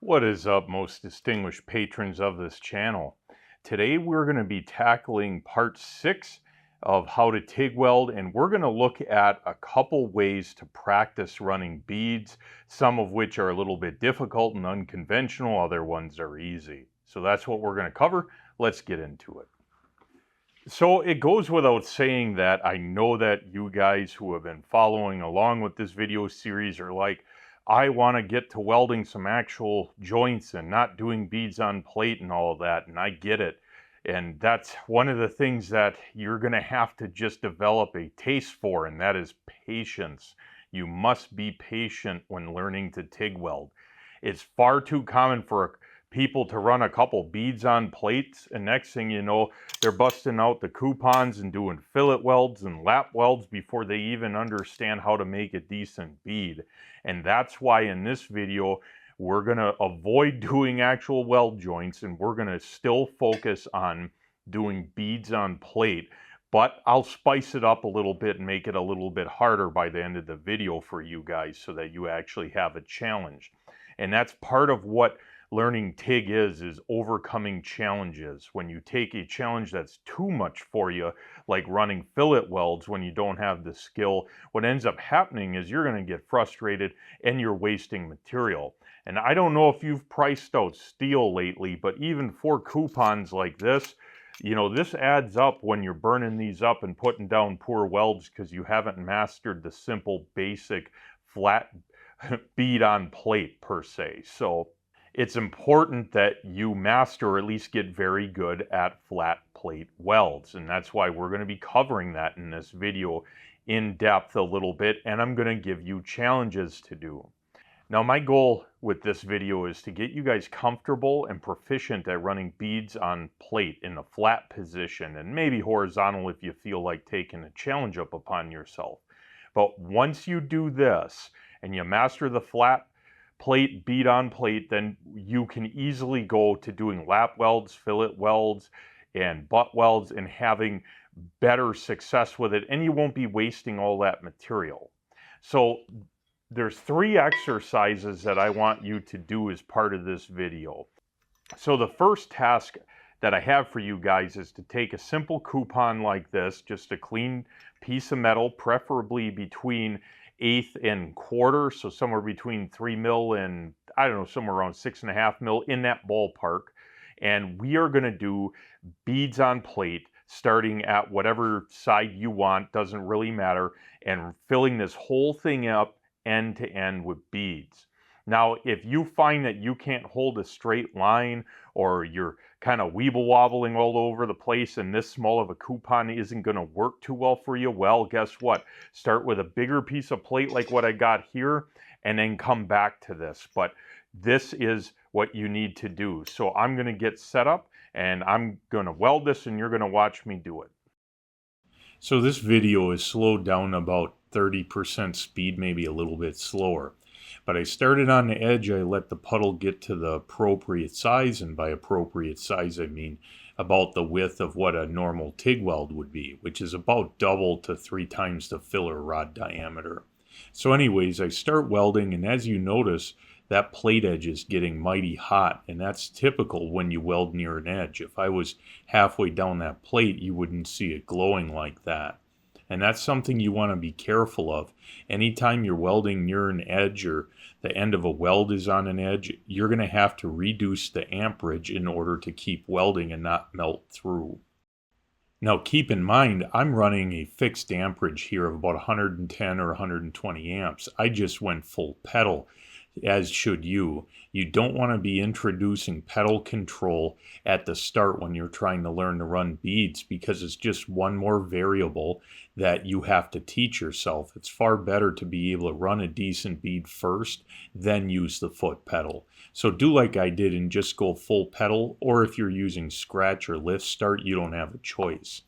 What is up, most distinguished patrons of this channel? Today we're going to be tackling part 6 of how to TIG weld, and we're going to look at a couple ways to practice running beads, some of which are a little bit difficult and unconventional, other ones are easy. So that's what we're going to cover. Let's get into it. So it goes without saying that I know that you guys who have been following along with this video series are like, I want to get to welding some actual joints and not doing beads on plate and all of that, and I get it. And that's one of the things that you're going to have to just develop a taste for, and that is patience. You must be patient when learning to TIG weld. It's far too common for people to run a couple beads on plates, and next thing you know, they're busting out the coupons and doing fillet welds and lap welds before they even understand how to make a decent bead. And that's why in this video, we're going to avoid doing actual weld joints, and we're going to still focus on doing beads on plate. But I'll spice it up a little bit and make it a little bit harder by the end of the video for you guys so that you actually have a challenge. And that's part of what learning TIG is overcoming challenges. When you take a challenge that's too much for you, like running fillet welds when you don't have the skill, what ends up happening is you're going to get frustrated and you're wasting material. And I don't know if you've priced out steel lately, but even for coupons like this, you know, this adds up when you're burning these up and putting down poor welds because you haven't mastered the simple, basic, flat bead on plate per se. So it's important that you master, or at least get very good at flat plate welds. And that's why we're going to be covering that in this video in depth a little bit. And I'm going to give you challenges to do. Now, my goal with this video is to get you guys comfortable and proficient at running beads on plate in a flat position, and maybe horizontal if you feel like taking a challenge up upon yourself. But once you do this and you master the flat plate, bead on plate, then you can easily go to doing lap welds, fillet welds, and butt welds and having better success with it, and you won't be wasting all that material. So there's 3 exercises that I want you to do as part of this video. So the first task that I have for you guys is to take a simple coupon like this, just a clean piece of metal, preferably between 1/8 and 1/4, so somewhere between 3 mil and, I don't know, somewhere around 6.5 mil, in that ballpark. And we are going to do beads on plate, starting at whatever side you want, doesn't really matter, and filling this whole thing up end to end with beads. Now, if you find that you can't hold a straight line, or you're kind of weeble wobbling all over the place and this small of a coupon isn't going to work too well for you, well, guess what? Start with a bigger piece of plate like what I got here, and then come back to this. But this is what you need to do. So I'm going to get set up and I'm going to weld this, and you're going to watch me do it. So this video is slowed down about 30% speed, maybe a little bit slower. But I started on the edge, I let the puddle get to the appropriate size, and by appropriate size I mean about the width of what a normal TIG weld would be, which is about double to 3 times the filler rod diameter. So anyways, I start welding, and as you notice, that plate edge is getting mighty hot, and that's typical when you weld near an edge. If I was halfway down that plate, you wouldn't see it glowing like that. And that's something you want to be careful of. Anytime you're welding near an edge, or the end of a weld is on an edge, you're going to have to reduce the amperage in order to keep welding and not melt through. Now keep in mind, I'm running a fixed amperage here of about 110 or 120 amps. I just went full pedal, as should you. You don't want to be introducing pedal control at the start when you're trying to learn to run beads, because it's just one more variable that you have to teach yourself. It's far better to be able to run a decent bead first, then use the foot pedal. So do like I did and just go full pedal, or if you're using scratch or lift start, you don't have a choice.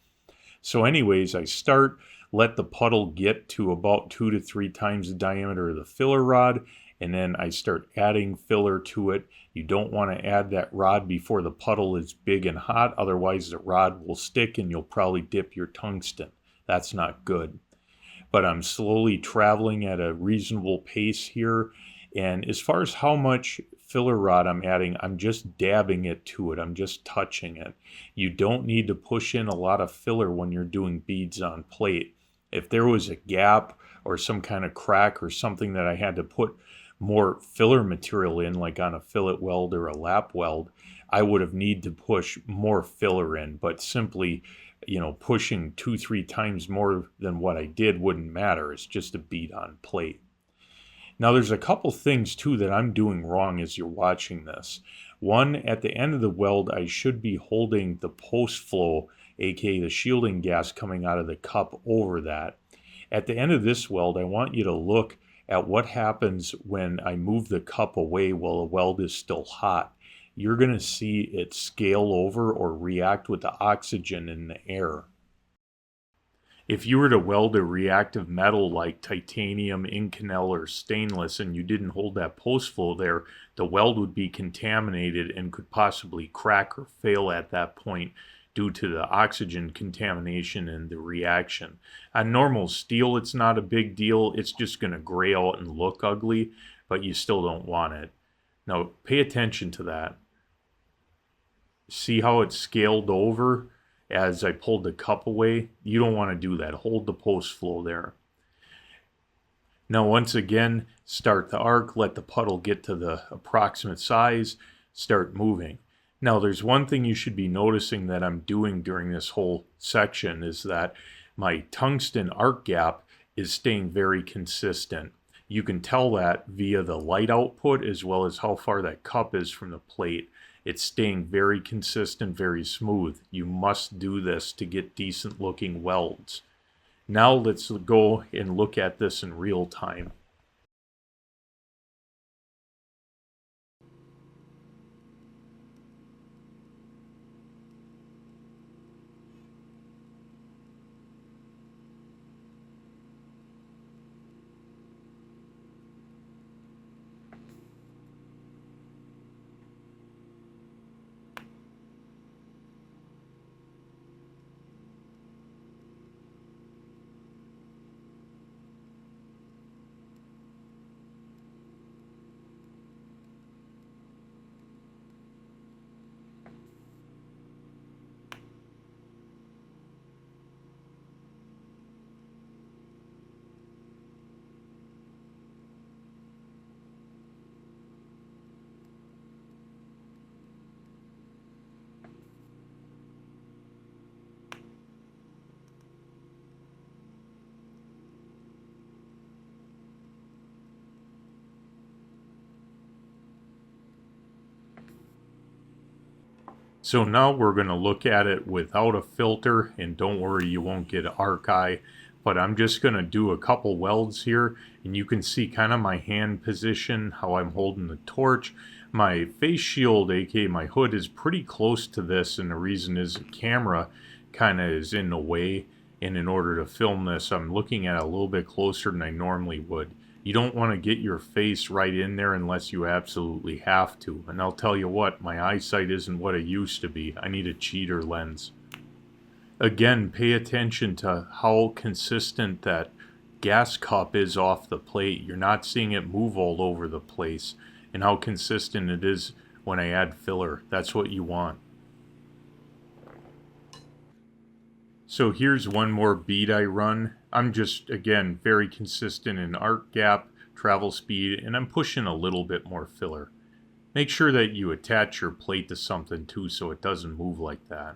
So anyways, I start, let the puddle get to about 2 to 3 times the diameter of the filler rod, and then I start adding filler to it. You don't want to add that rod before the puddle is big and hot, otherwise the rod will stick and you'll probably dip your tungsten. That's not good. But I'm slowly traveling at a reasonable pace here, and as far as how much filler rod I'm adding, I'm just dabbing it to it. I'm just touching it. You don't need to push in a lot of filler when you're doing beads on plate. If there was a gap or some kind of crack or something that I had to put more filler material in, like on a fillet weld or a lap weld, I would have need to push more filler in. But simply, pushing 2-3 times more than what I did wouldn't matter. It's just a bead on plate. Now there's a couple things too that I'm doing wrong as you're watching this. One, at the end of the weld, I should be holding the post flow, aka the shielding gas coming out of the cup, over that. At the end of this weld, I want you to look at what happens when I move the cup away while the weld is still hot. You're going to see it scale over or react with the oxygen in the air. If you were to weld a reactive metal like titanium, Inconel, or stainless and you didn't hold that post flow there, the weld would be contaminated and could possibly crack or fail at that point due to the oxygen contamination and the reaction. On normal steel, it's not a big deal. It's just going to gray out and look ugly, but you still don't want it. Now, pay attention to that. See how it's scaled over as I pulled the cup away? You don't want to do that. Hold the post flow there. Now, once again, start the arc, let the puddle get to the approximate size, start moving. Now, there's one thing you should be noticing that I'm doing during this whole section is that my tungsten arc gap is staying very consistent. You can tell that via the light output as well as how far that cup is from the plate. It's staying very consistent, very smooth. You must do this to get decent looking welds. Now let's go and look at this in real time. So now we're going to look at it without a filter, and don't worry, you won't get arc eye, but I'm just going to do a couple welds here, and you can see kind of my hand position, how I'm holding the torch. My face shield, aka my hood, is pretty close to this, and the reason is the camera kind of is in the way, and in order to film this, I'm looking at it a little bit closer than I normally would. You don't want to get your face right in there unless you absolutely have to. And I'll tell you what, my eyesight isn't what it used to be. I need a cheater lens. Again, pay attention to how consistent that gas cup is off the plate. You're not seeing it move all over the place. And how consistent it is when I add filler. That's what you want. So here's one more bead I run. I'm just, again, very consistent in arc gap, travel speed, and I'm pushing a little bit more filler. Make sure that you attach your plate to something too so it doesn't move like that.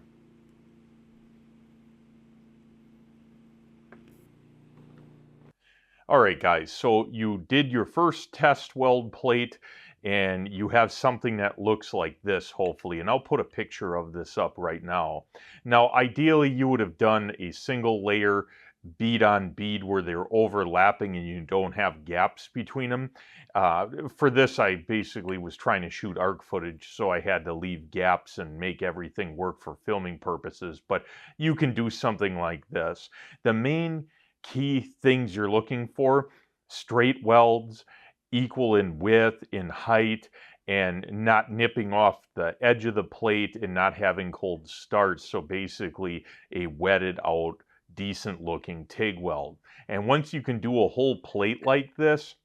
Alright guys, so you did your first test weld plate and you have something that looks like this, hopefully, and I'll put a picture of this up right now. Now, ideally, you would have done a single layer bead on bead where they're overlapping and you don't have gaps between them. For this, I basically was trying to shoot arc footage, so I had to leave gaps and make everything work for filming purposes, but you can do something like this. The main key things you're looking for: straight welds, equal in width, in height, and not nipping off the edge of the plate and not having cold starts. So basically a wetted out, decent looking TIG weld. And once you can do a whole plate like this,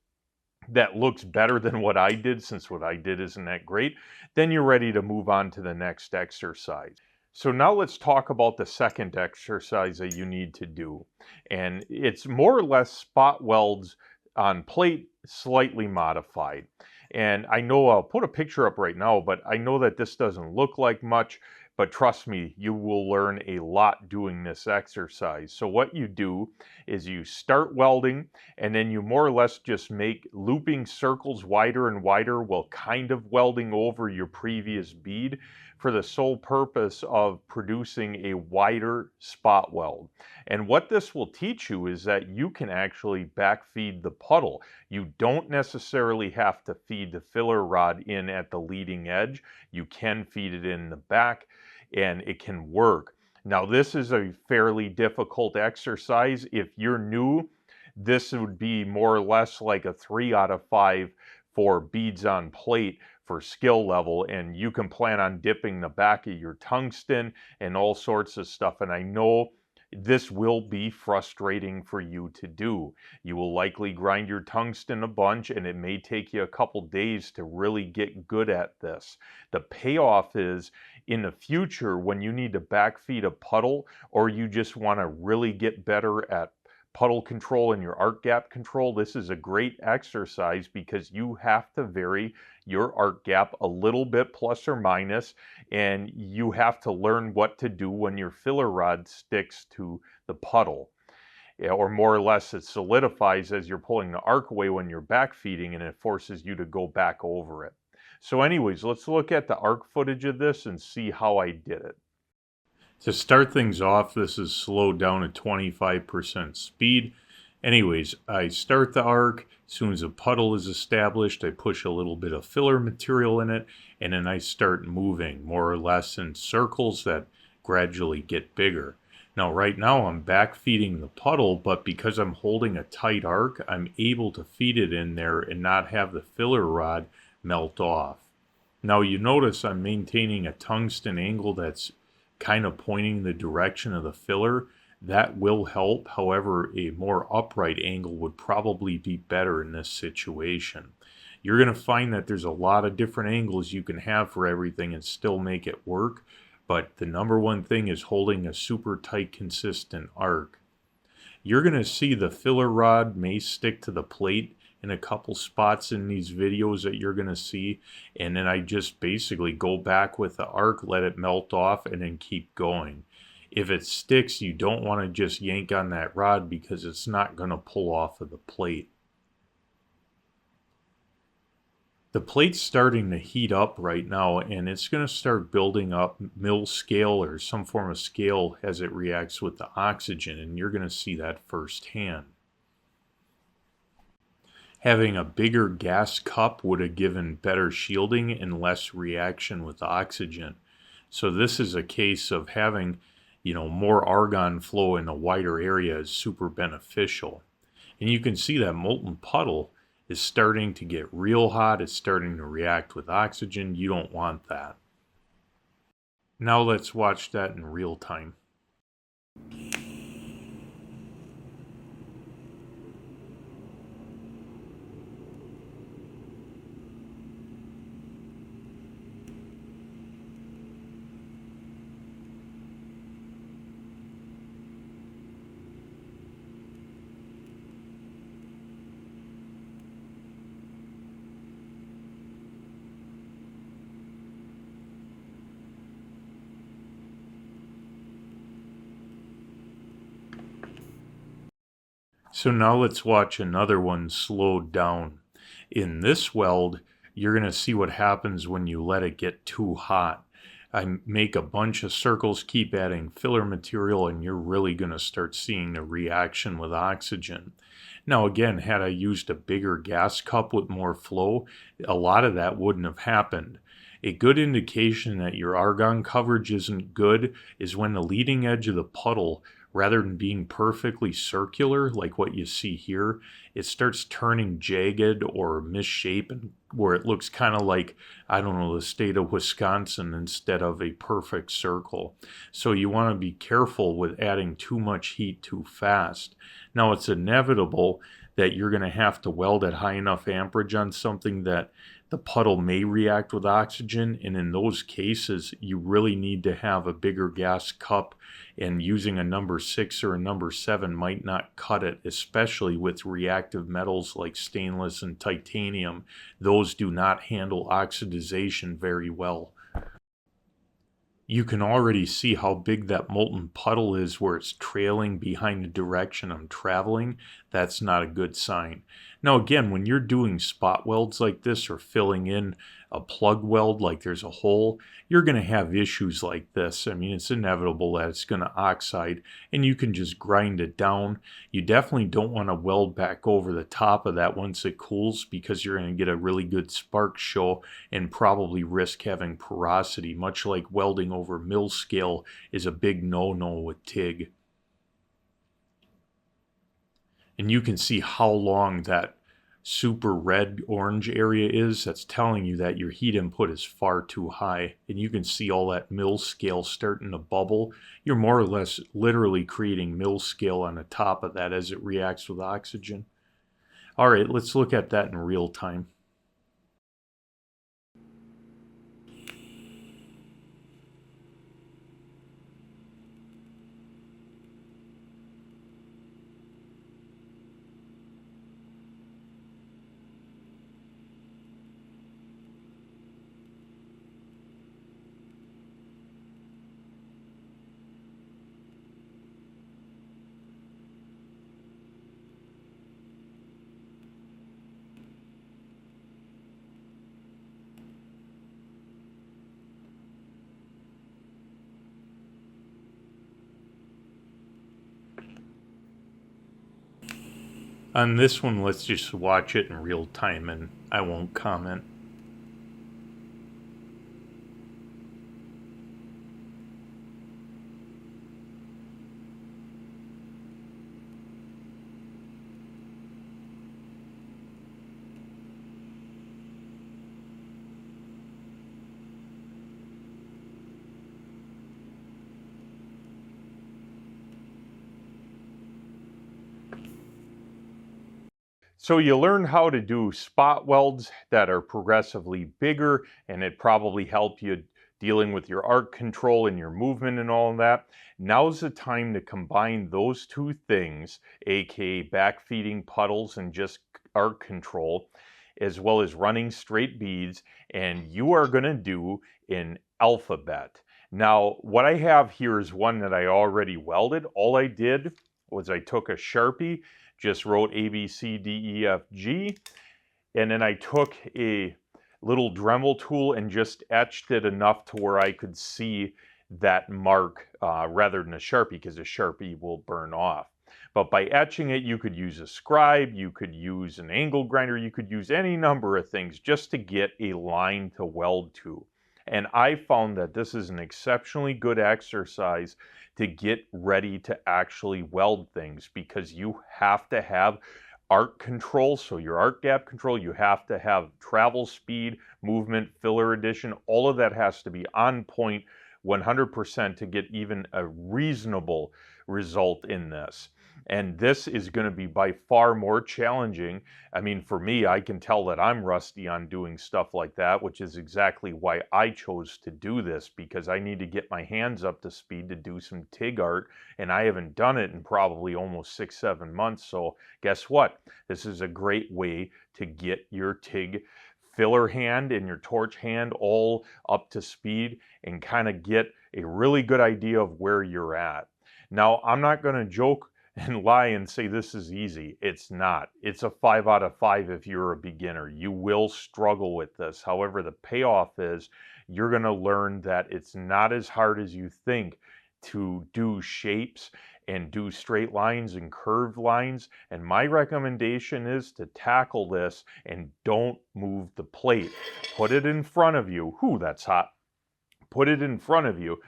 that looks better than what I did, since what I did isn't that great, then you're ready to move on to the next exercise. So now let's talk about the second exercise that you need to do. And it's more or less spot welds on plate, slightly modified. And I know I'll put a picture up right now, but I know that this doesn't look like much, but trust me, you will learn a lot doing this exercise. So what you do is you start welding, and then you more or less just make looping circles wider and wider while kind of welding over your previous bead, for the sole purpose of producing a wider spot weld. And what this will teach you is that you can actually backfeed the puddle. You don't necessarily have to feed the filler rod in at the leading edge. You can feed it in the back, and it can work. Now, this is a fairly difficult exercise. If you're new, this would be more or less like a 3 out of 5 for beads on plate for skill level, and you can plan on dipping the back of your tungsten and all sorts of stuff. And I know this will be frustrating for you to do. You will likely grind your tungsten a bunch, and it may take you a couple days to really get good at this. The payoff is in the future when you need to backfeed a puddle, or you just want to really get better at puddle control and your arc gap control. This is a great exercise because you have to vary your arc gap a little bit plus or minus, and you have to learn what to do when your filler rod sticks to the puddle. Or more or less it solidifies as you're pulling the arc away when you're back feeding, and it forces you to go back over it. So anyways, let's look at the arc footage of this and see how I did it. To start things off, this is slowed down at 25% speed. Anyways, I start the arc. As soon as a puddle is established, I push a little bit of filler material in it, and then I start moving, more or less in circles that gradually get bigger. Now, right now, I'm back feeding the puddle, but because I'm holding a tight arc, I'm able to feed it in there and not have the filler rod melt off. Now, you notice I'm maintaining a tungsten angle that's kind of pointing the direction of the filler. That will help. However, a more upright angle would probably be better in this situation. You're going to find that there's a lot of different angles you can have for everything and still make it work, but the number one thing is holding a super tight, consistent arc. You're going to see the filler rod may stick to the plate in a couple spots in these videos that you're going to see, and then I just basically go back with the arc, let it melt off, and then keep going. If it sticks, you don't want to just yank on that rod because it's not going to pull off of the plate. The plate's starting to heat up right now, and it's going to start building up mill scale or some form of scale as it reacts with the oxygen, and you're going to see that firsthand. Having a bigger gas cup would have given better shielding and less reaction with oxygen. So this is a case of having, more argon flow in a wider area is super beneficial. And you can see that molten puddle is starting to get real hot. It's starting to react with oxygen. You don't want that. Now let's watch that in real time. So now let's watch another one slowed down. In this weld, you're going to see what happens when you let it get too hot. I make a bunch of circles, keep adding filler material, and you're really going to start seeing the reaction with oxygen. Now again, had I used a bigger gas cup with more flow, a lot of that wouldn't have happened. A good indication that your argon coverage isn't good is when the leading edge of the puddle, rather than being perfectly circular like what you see here, it starts turning jagged or misshapen, where it looks kind of like, the state of Wisconsin instead of a perfect circle. So you want to be careful with adding too much heat too fast. Now it's inevitable that you're going to have to weld at high enough amperage on something that the puddle may react with oxygen, and in those cases you really need to have a bigger gas cup, and using a number 6 or a number 7 might not cut it, especially with reactive metals like stainless and titanium. Those do not handle oxidization very well. You can already see how big that molten puddle is where it's trailing behind the direction I'm traveling. That's not a good sign. Now again, when you're doing spot welds like this or filling in a plug weld like there's a hole, you're going to have issues like this. I mean, it's inevitable that it's going to oxide, and you can just grind it down. You definitely don't want to weld back over the top of that once it cools, because you're going to get a really good spark show and probably risk having porosity, much like welding over mill scale is a big no-no with TIG. And you can see how long that super red orange area is. That's telling you that your heat input is far too high, and you can see all that mill scale starting to bubble. You're more or less literally creating mill scale on the top of that as it reacts with oxygen. All right, let's look at that in real time. On this one, let's just watch it in real time and I won't comment. So you learn how to do spot welds that are progressively bigger, and it probably helped you dealing with your arc control and your movement and all of that. Now's the time to combine those two things, aka backfeeding puddles and just arc control, as well as running straight beads, and you are going to do an alphabet. Now, what I have here is one that I already welded. All I did was I took a Sharpie, just wrote A, B, C, D, E, F, G, and then I took a little Dremel tool and just etched it enough to where I could see that mark rather than a Sharpie, because a Sharpie will burn off. But by etching it, you could use a scribe, you could use an angle grinder, you could use any number of things just to get a line to weld to. And I found that this is an exceptionally good exercise to get ready to actually weld things, because you have to have arc control, so your arc gap control, you have to have travel speed, movement, filler addition, all of that has to be on point 100% to get even a reasonable result in this. And this is going to be by far more challenging. I mean, for me, I can tell that I'm rusty on doing stuff like that, which is exactly why I chose to do this, because I need to get my hands up to speed to do some TIG art, and I haven't done it in probably almost 6-7 months. So guess what? This is a great way to get your TIG filler hand and your torch hand all up to speed and kind of get a really good idea of where you're at. Now, I'm not going to joke and lie and say this is easy. It's not. It's a 5 out of 5 if you're a beginner. You will struggle with this. However, the payoff is you're going to learn that it's not as hard as you think to do shapes and do straight lines and curved lines. And my recommendation is to tackle this and don't move the plate. Put it in front of you. Whew, that's hot. Put it in front of you.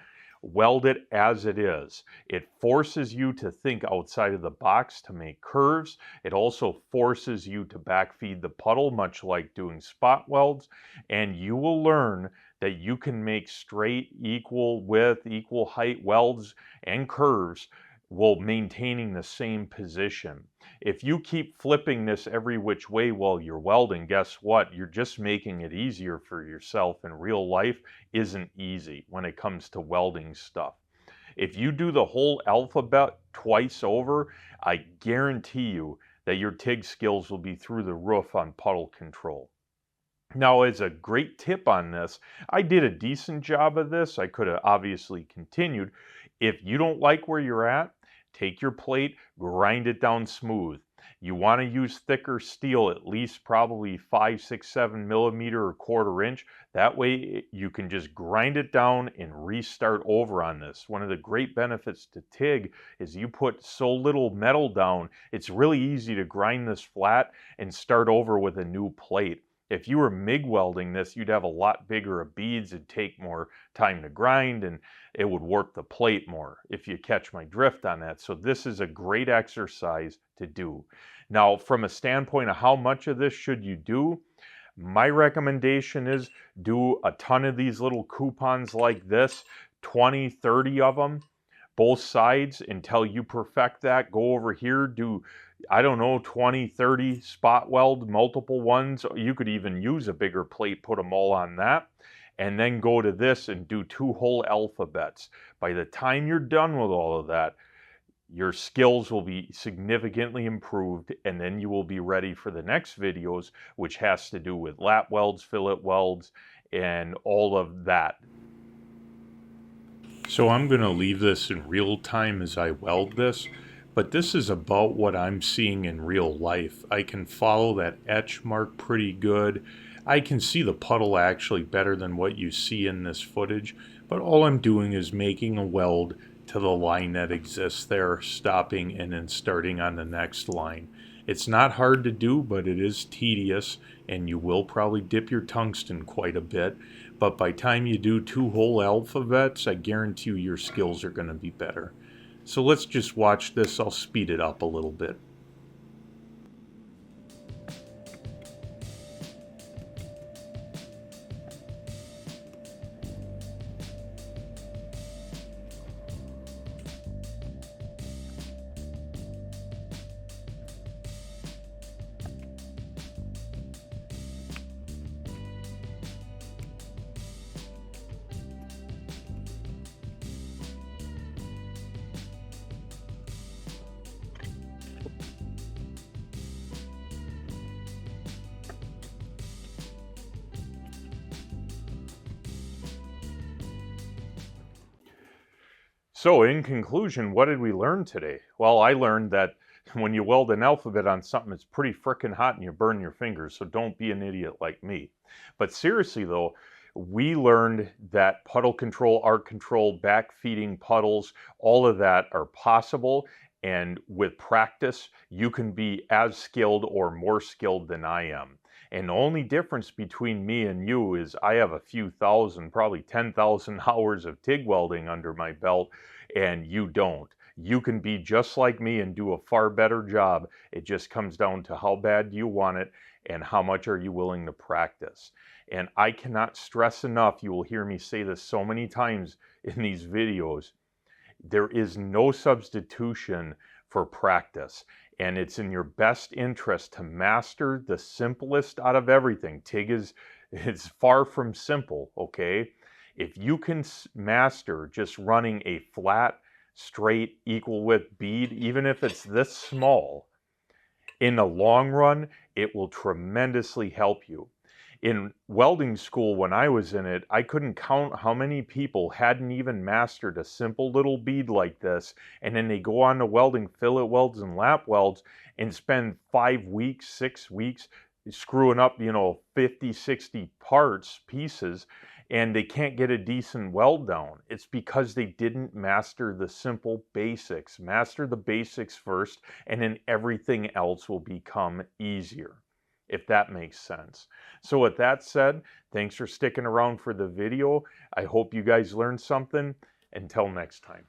Weld it as it is. It forces you to think outside of the box to make curves. It also forces you to backfeed the puddle, much like doing spot welds. And you will learn that you can make straight, equal width, equal height welds and curves while maintaining the same position. If you keep flipping this every which way while you're welding, guess what? You're just making it easier for yourself, and real life isn't easy when it comes to welding stuff. If you do the whole alphabet twice over, I guarantee you that your TIG skills will be through the roof on puddle control. Now, as a great tip on this, I did a decent job of this. I could have obviously continued. If you don't like where you're at, take your plate, grind it down smooth. You want to use thicker steel, at least probably 5, 6, 7 millimeter or 1/4 inch. That way you can just grind it down and restart over on this. One of the great benefits to TIG is you put so little metal down, it's really easy to grind this flat and start over with a new plate. If you were MIG welding this, you'd have a lot bigger of beads. It'd take more time to grind and it would warp the plate more, if you catch my drift on that. So this is a great exercise to do. Now, from a standpoint of how much of this should you do, my recommendation is do a ton of these little coupons like this, 20, 30 of them, both sides until you perfect that. Go over here, do, I don't know, 20, 30 spot weld, multiple ones. You could even use a bigger plate, put them all on that, and then go to this and do 2 whole alphabets. By the time you're done with all of that, your skills will be significantly improved, and then you will be ready for the next videos, which has to do with lap welds, fillet welds, and all of that. So I'm going to leave this in real time as I weld this, but this is about what I'm seeing in real life. I can follow that etch mark pretty good. I can see the puddle actually better than what you see in this footage, but all I'm doing is making a weld to the line that exists there, stopping and then starting on the next line. It's not hard to do, but it is tedious, and you will probably dip your tungsten quite a bit. But by the time you do 2 whole alphabets, I guarantee you your skills are going to be better. So let's just watch this. I'll speed it up a little bit. So in conclusion, what did we learn today? Well, I learned that when you weld an alphabet on something, it's pretty frickin' hot and you burn your fingers, so don't be an idiot like me. But seriously though, we learned that puddle control, arc control, back feeding puddles, all of that are possible, and with practice, you can be as skilled or more skilled than I am. And the only difference between me and you is I have a few thousand, probably 10,000 hours of TIG welding under my belt, and you don't. You can be just like me and do a far better job. It just comes down to how bad do you want it and how much are you willing to practice. And I cannot stress enough, you will hear me say this so many times in these videos, there is no substitution for practice. And it's in your best interest to master the simplest out of everything. TIG is far from simple, okay? If you can master just running a flat, straight, equal width bead, even if it's this small, in the long run, it will tremendously help you. In welding school, when I was in it, I couldn't count how many people hadn't even mastered a simple little bead like this, and then they go on to welding fillet welds and lap welds and spend 5 weeks, 6 weeks screwing up, 50, 60 pieces, and they can't get a decent weld down. It's because they didn't master the simple basics. Master the basics first, and then everything else will become easier, if that makes sense. So with that said, thanks for sticking around for the video. I hope you guys learned something. Until next time.